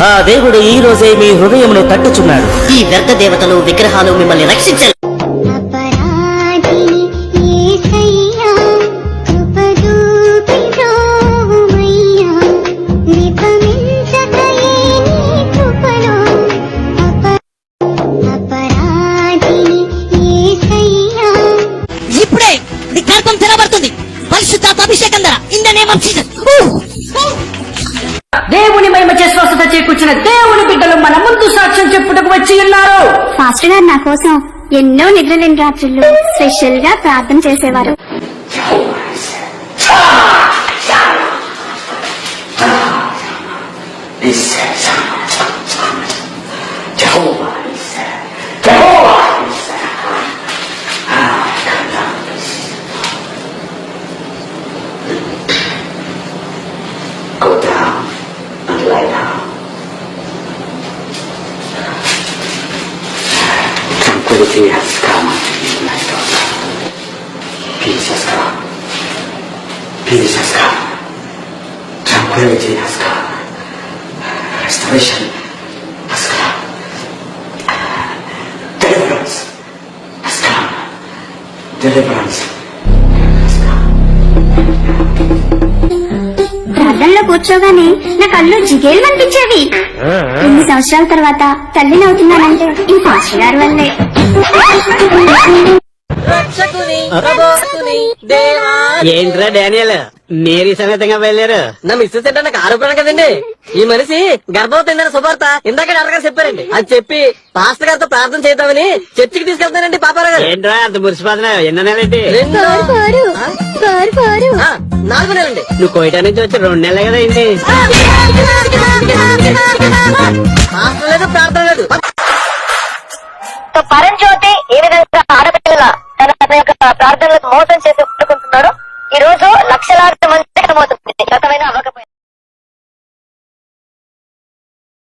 ఆ దేవుడు ఈ రోజే మీ హృదయమును తట్టుచున్నాడు. ఈ వ్యర్థ దేవతలు విగ్రహాలు మిమ్మల్ని రక్షించాలి. ఇప్పుడే నీ గర్భం తెరబడుతుంది. పరిశుద్ధాత్మ అభిషేకం ధర in the name of Jesus. దేవుని మహిమ స్వస్థత చేకూర్చిన దేవుని బిడ్డలు మన ముందు సాక్ష్యం చెప్పుటకు వచ్చి ఉన్నారు. పాస్టర్ గారు నా కోసం ఎన్నో నిద్రలేని రాత్రులు స్పెషల్ గా ప్రార్థన చేసేవారు. Go down and lie down. Tranquility has come unto you, my daughter. Peace has come. Peace has come. Tranquility has come. Restoration has come. Deliverance has come. Deliverance. ప్రార్థనలో కూర్చోగానే నా కళ్ళు జిగేలు ఇన్ని సంవత్సరాల తర్వాత తల్లిని అవుతున్నానంటే ఈ పాస్టర్ గారి వల్లే. ఏంట్రా డానియల్ మేరీ సమేతంగా బయలుదేరు? నా మిస్సెస్ అంటే నాకు ఆరోపణ కదండి. ఈ మనిషి గర్భవతిందని శుభార్త ఇందాక డాక్టర్ గారు చెప్పారండి. అది చెప్పి పాస్టర్ గారితో ప్రార్థన చేద్దామని చర్చికి తీసుకెళ్తానండి పాపారావు గారు. ఏంట్రా అంత మురిసిపోతున్నావు? ఎన్న నెలండి? 4 నెలండి. నువ్వు కోయటా నుంచి వచ్చి 2 నెలలే కదా అయింది. పాస్టర్ లేదు, ప్రార్థన లేదు. పరంజ్యోతి ఏ విధంగా ఆడపిల్ల తన యొక్క ప్రార్థనలకు మోసం చేసి ఒప్పుకుంటున్నాడు. ఈ రోజు లక్షలాది